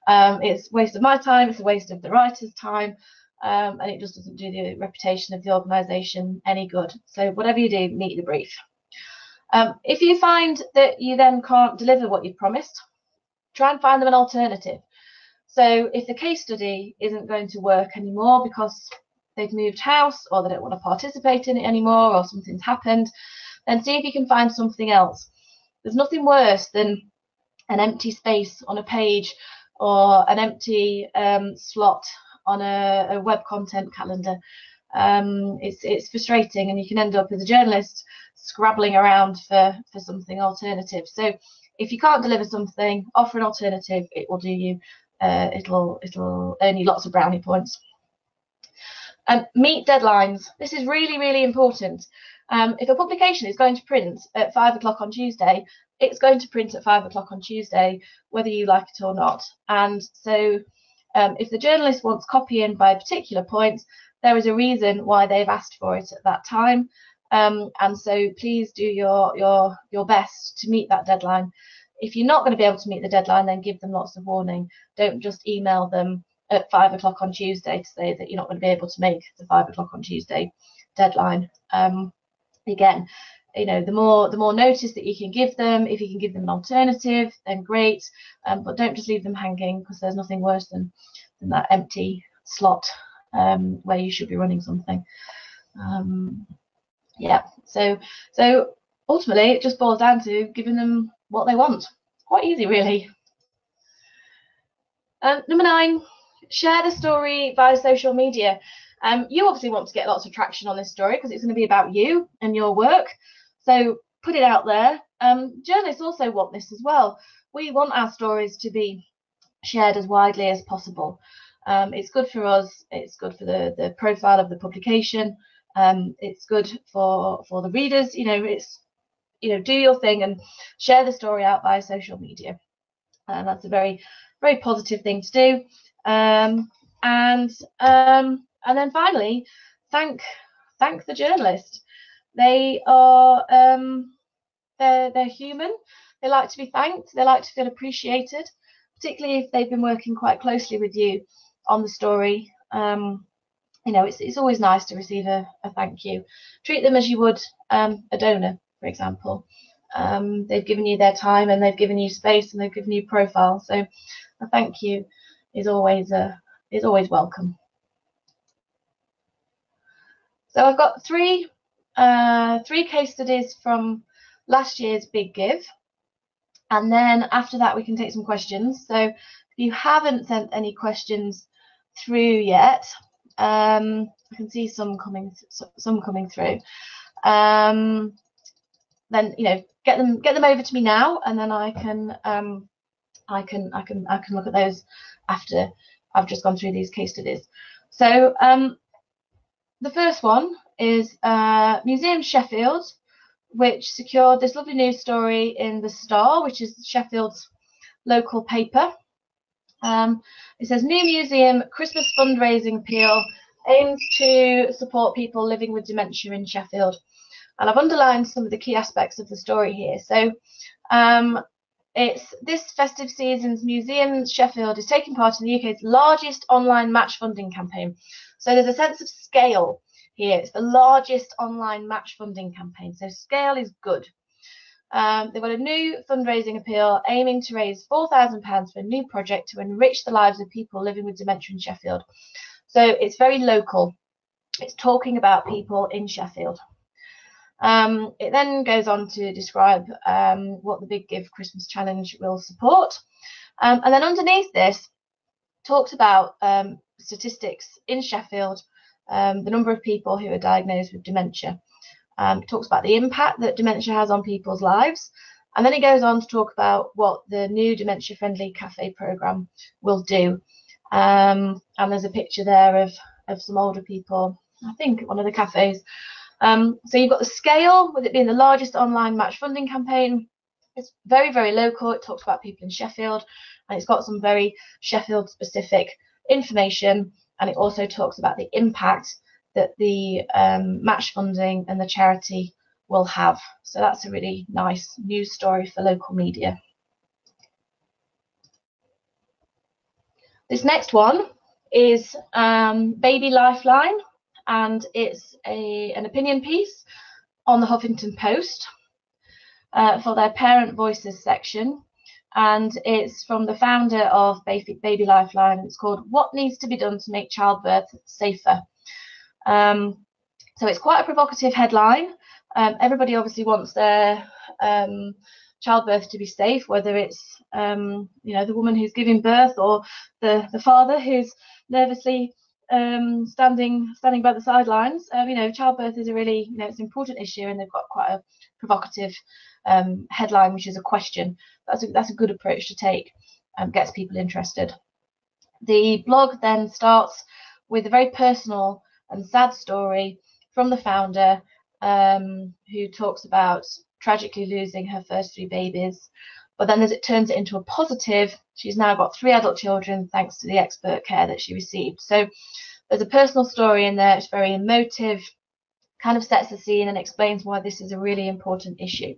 It's a waste of my time, it's a waste of the writer's time, and it just doesn't do the reputation of the organisation any good. So whatever you do, meet the brief. If you find that you then can't deliver what you promised, try and find them an alternative. So if the case study isn't going to work anymore because they've moved house or they don't want to participate in it anymore or something's happened, then see if you can find something else. There's nothing worse than an empty space on a page or an empty slot on a web content calendar. It's frustrating, and you can end up as a journalist scrabbling around for something alternative. So if you can't deliver something, offer an alternative. It will do you. It'll earn you lots of brownie points. Meet deadlines. This is really, really important. If a publication is going to print at 5 o'clock on Tuesday, it's going to print at 5 o'clock on Tuesday, whether you like it or not. And so if the journalist wants copy in by a particular point, there is a reason why they've asked for it at that time. And so please do your best to meet that deadline. If you're not going to be able to meet the deadline, then give them lots of warning. Don't just email them at 5 o'clock on Tuesday to say that you're not going to be able to make the 5 o'clock on Tuesday deadline. Again, the more notice that you can give them, if you can give them an alternative, then great. But don't just leave them hanging, because there's nothing worse than that empty slot where you should be running something. Yeah, so ultimately it just boils down to giving them what they want. Quite easy, really. Number 9, share the story via social media. You obviously want to get lots of traction on this story because it's going to be about you and your work. So put it out there. Journalists also want this as well. We want our stories to be shared as widely as possible. It's good for us. It's good for the profile of the publication. It's good for the readers. It's do your thing and share the story out via social media. And that's a very, very positive thing to do. And then finally, thank the journalist. They are they're human. They like to be thanked. They like to feel appreciated, particularly if they've been working quite closely with you on the story. It's always nice to receive a thank you. Treat them as you would a donor, for example. They've given you their time, and they've given you space, and they've given you profile. So a thank you is always welcome. So I've got three case studies from last year's Big Give, and then after that we can take some questions. So if you haven't sent any questions through yet, I can see some coming through. Then get them over to me now, and then I can look at those after I've just gone through these case studies. So the first one is Museum Sheffield, which secured this lovely news story in the Star, which is Sheffield's local paper. It says, new museum Christmas fundraising appeal aims to support people living with dementia in Sheffield. And I've underlined some of the key aspects of the story here. So it's this festive season's Museum Sheffield is taking part in the UK's largest online match funding campaign. So there's a sense of scale here. It's the largest online match funding campaign. So scale is good. They've got a new fundraising appeal aiming to raise £4,000 for a new project to enrich the lives of people living with dementia in Sheffield. So it's very local. It's talking about people in Sheffield. It then goes on to describe what the Big Give Christmas Challenge will support. And then underneath this, talks about statistics in Sheffield, the number of people who are diagnosed with dementia. It talks about the impact that dementia has on people's lives. And then it goes on to talk about what the new dementia-friendly cafe programme will do. And there's a picture there of some older people, I think, at one of the cafes. So you've got the scale, with it being the largest online match funding campaign. It's very, very local. It talks about people in Sheffield, and it's got some very Sheffield-specific information. And it also talks about the impact that the match funding and the charity will have. So that's a really nice news story for local media. This next one is Baby Lifeline, and it's an opinion piece on the Huffington Post for their Parent Voices section. And it's from the founder of Baby Lifeline. It's called What Needs to be Done to Make Childbirth Safer. So it's quite a provocative headline. Everybody obviously wants their childbirth to be safe, whether it's the woman who's giving birth or the father who's nervously standing by the sidelines. Childbirth is a really, it's an important issue, and they've got quite a provocative headline, which is a question. That's a good approach to take. Gets people interested. The blog then starts with a very personal and sad story from the founder, who talks about tragically losing her first 3 babies. But then as it turns it into a positive, she's now got 3 adult children thanks to the expert care that she received. So there's a personal story in there. It's very emotive, kind of sets the scene and explains why this is a really important issue.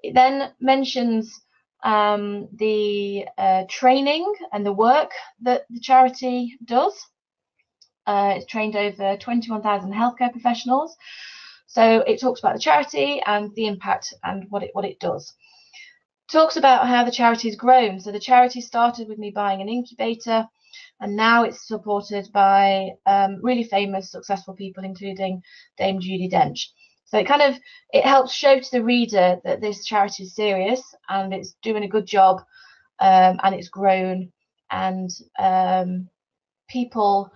It then mentions the training and the work that the charity does. It's trained over 21,000 healthcare professionals. So it talks about the charity and the impact and what it does. Talks about how the charity's grown. So the charity started with me buying an incubator, and now it's supported by really famous, successful people, including Dame Judi Dench. So it helps show to the reader that this charity is serious and it's doing a good job, and it's grown, and people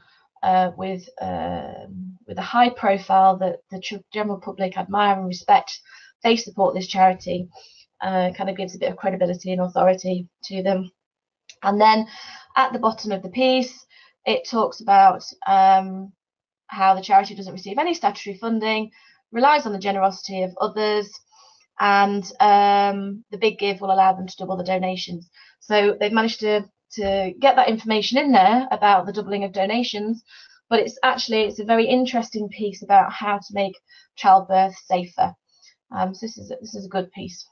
with a high profile that the general public admire and respect, they support this charity. Kind of gives a bit of credibility and authority to them. And then at the bottom of the piece, it talks about how the charity doesn't receive any statutory funding, relies on the generosity of others, and the big give will allow them to double the donations. So they've managed to get that information in there about the doubling of donations, but it's a very interesting piece about how to make childbirth safer. So this is a good piece.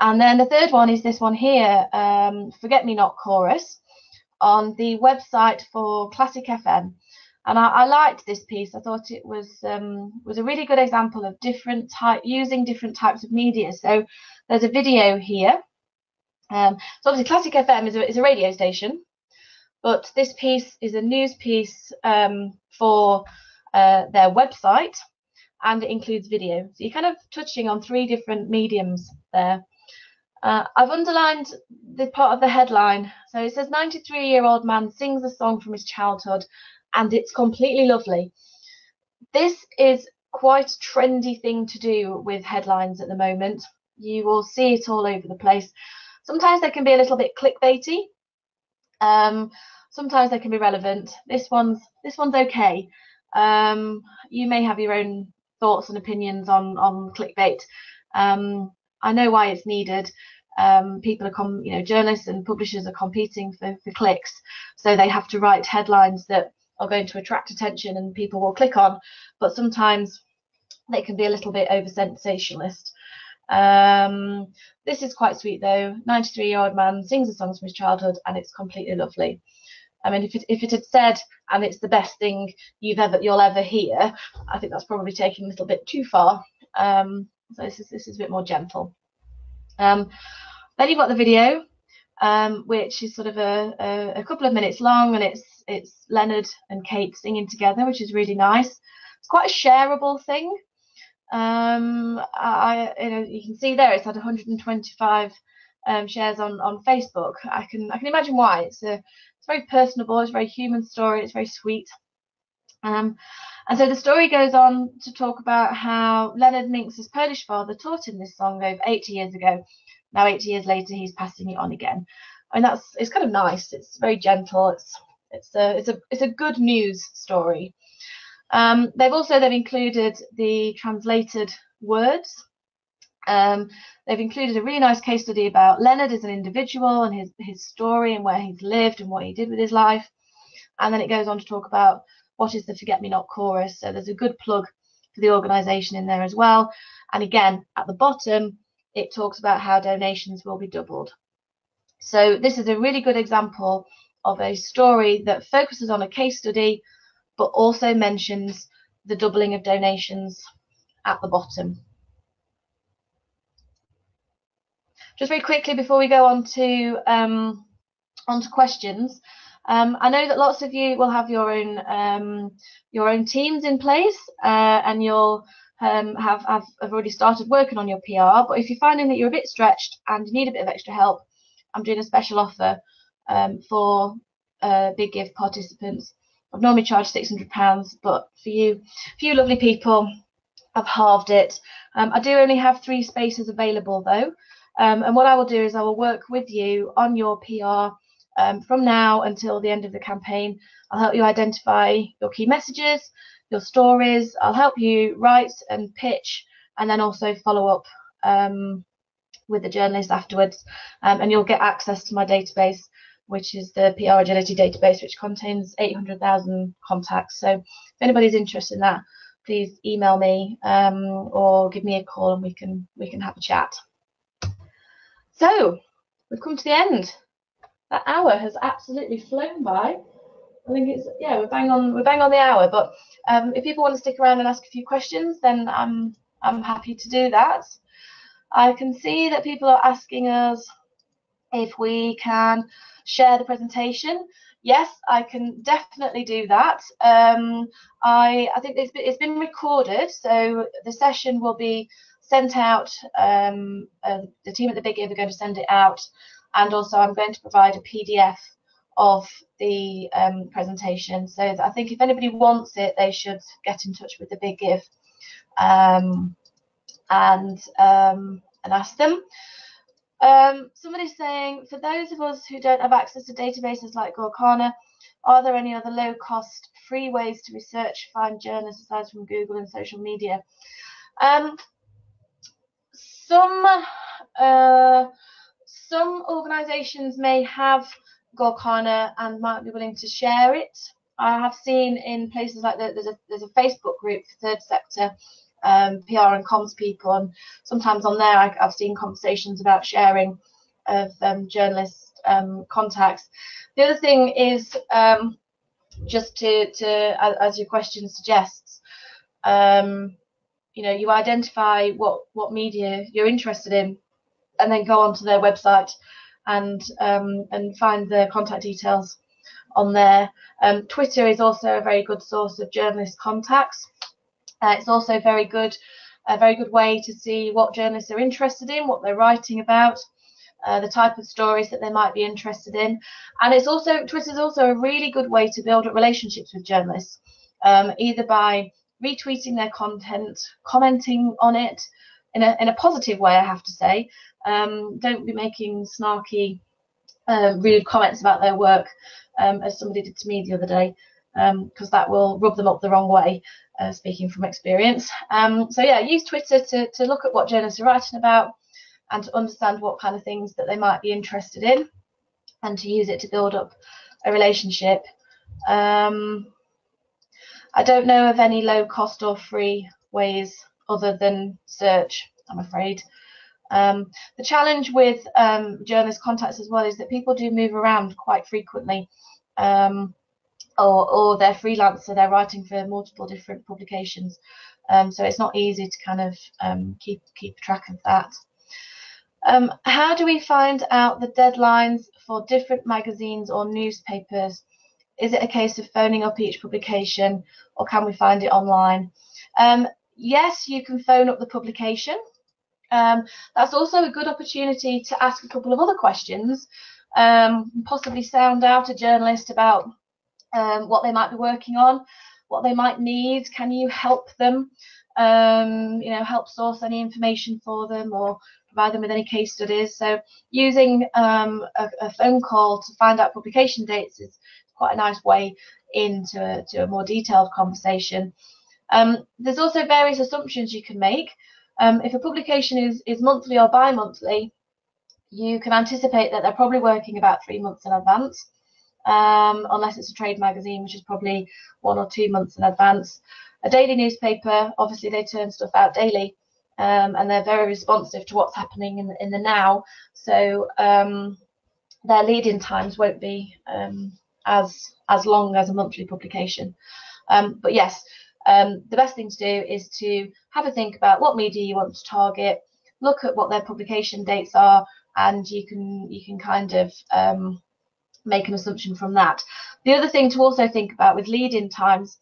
And then the third one is this one here, Forget Me Not Chorus, on the website for Classic FM. And I liked this piece. I thought it was a really good example of using different types of media. So there's a video here. So obviously Classic FM is a radio station, but this piece is a news piece for their website, and it includes video. So you're kind of touching on 3 different mediums there. I've underlined the part of the headline. So it says 93-year-old man sings a song from his childhood, and it's completely lovely. This is quite a trendy thing to do with headlines at the moment. You will see it all over the place. Sometimes they can be a little bit clickbaity. Sometimes they can be relevant. This one's okay. You may have your own thoughts and opinions on clickbait. I know why it's needed. People are, journalists and publishers are competing for clicks, so they have to write headlines that are going to attract attention and people will click on. But sometimes they can be a little bit over sensationalist. This is quite sweet though. 93-year-old man sings a song from his childhood, and it's completely lovely. I mean, if it had said, and it's the best thing you'll ever hear, I think that's probably taking a little bit too far. So this is a bit more gentle. Then you've got the video, which is sort of a couple of minutes long, and it's Leonard and Kate singing together, which is really nice. It's quite a shareable thing. You can see there it's had 125 shares on Facebook. I can imagine why. It's very personable. It's a very human story. It's very sweet. And so the story goes on to talk about how Leonard Minx's Polish father taught him this song over 80 years ago. Now 80 years later, he's passing it on again. And it's kind of nice. It's very gentle. It's a good news story. They've included the translated words. They've included a really nice case study about Leonard as an individual and his story and where he's lived and what he did with his life. And then it goes on to talk about what is the Forget Me Not Chorus. So there's a good plug for the organisation in there as well. And again, at the bottom, it talks about how donations will be doubled. So this is a really good example of a story that focuses on a case study, but also mentions the doubling of donations at the bottom. Just very quickly before we go on to questions, I know that lots of you will have your own teams in place, and you'll have already started working on your PR. But if you're finding that you're a bit stretched and you need a bit of extra help, I'm doing a special offer for Big Give participants. I've normally charged £600, but for you lovely people, I've halved it. I do only have 3 spaces available though, and what I will do is I will work with you on your PR from now until the end of the campaign. I'll help you identify your key messages, your stories. I'll help you write and pitch, and then also follow up with the journalist afterwards, and you'll get access to my database, which is the PR Agility database, which contains 800,000 contacts. So if anybody's interested in that, please email me or give me a call, and we can have a chat. So we've come to the end. That hour has absolutely flown by. I think it's, yeah, we're bang on the hour. But if people want to stick around and ask a few questions, then I'm happy to do that. I can see that people are asking us if we can share the presentation. Yes, I can definitely do that. I think it's been recorded, so the session will be sent out. The team at the Big Give are going to send it out, and also I'm going to provide a PDF of the presentation. So I think if anybody wants it, they should get in touch with the Big Give and ask them. Somebody's saying, for those of us who don't have access to databases like Gorkana, are there any other low-cost, free ways to research, find journalists aside from Google and social media? Some organisations may have Gorkana and might be willing to share it. I have seen in places like there's a Facebook group for third sector PR and comms people, and sometimes on there I've seen conversations about sharing of journalist contacts. The other thing is, just to as your question suggests, you identify what media you're interested in, and then go onto their website and find the contact details on there. Twitter is also a very good source of journalist contacts. It's also a very good way to see what journalists are interested in, what they're writing about, the type of stories that they might be interested in. And Twitter's also a really good way to build up relationships with journalists, either by retweeting their content, commenting on it in a positive way, I have to say. Don't be making snarky, rude comments about their work, as somebody did to me the other day, because that will rub them up the wrong way, speaking from experience. So yeah, use Twitter to look at what journalists are writing about and to understand what kind of things that they might be interested in, and to use it to build up a relationship. I don't know of any low cost or free ways other than search, I'm afraid. The challenge with journalist contacts as well is that people do move around quite frequently, or they're freelancer, they're writing for multiple different publications, so it's not easy to kind of keep track of that. How do we find out the deadlines for different magazines or newspapers? Is it a case of phoning up each publication, or can we find it online? Yes, you can phone up the publication. That's also a good opportunity to ask a couple of other questions, possibly sound out a journalist about what they might be working on, what they might need. Can you help them? Help source any information for them, or provide them with any case studies. So using a phone call to find out publication dates is quite a nice way into a more detailed conversation. There's also various assumptions you can make. If a publication is monthly or bi-monthly, you can anticipate that they're probably working about 3 months in advance, unless it's a trade magazine, which is probably 1 or 2 months in advance. A daily newspaper, obviously they turn stuff out daily, and they're very responsive to what's happening in the now, so their lead-in times won't be as long as a monthly publication. But yes, the best thing to do is to have a think about what media you want to target, look at what their publication dates are, and you can kind of make an assumption from that. The other thing to also think about with lead-in times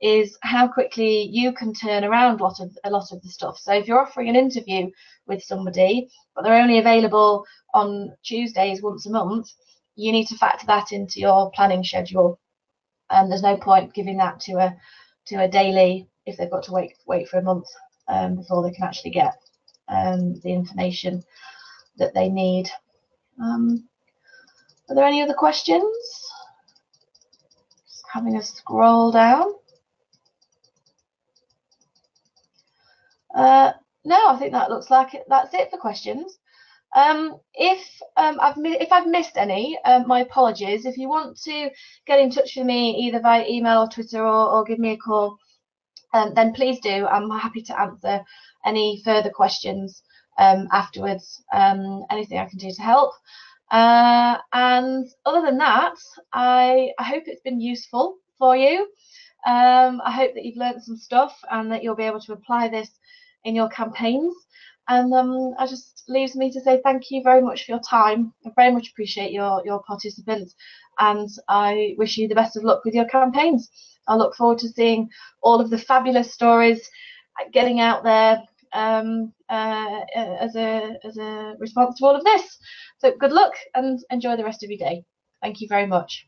is how quickly you can turn around a lot of the stuff. So if you're offering an interview with somebody, but they're only available on Tuesdays once a month, you need to factor that into your planning schedule. And there's no point giving that to a daily if they've got to wait for a month before they can actually get the information that they need. Are there any other questions? Just having a scroll down. No, I think that looks like that's it for questions. If I've missed any, my apologies. If you want to get in touch with me either via email or Twitter or give me a call, then please do. I'm happy to answer any further questions afterwards. Anything I can do to help. And other than that, I hope it's been useful for you. I hope that you've learned some stuff and that you'll be able to apply this in your campaigns. And it just leaves me to say thank you very much for your time. I very much appreciate your participants, and I wish you the best of luck with your campaigns. I look forward to seeing all of the fabulous stories getting out there as a response to all of this. So good luck and enjoy the rest of your day. Thank you very much.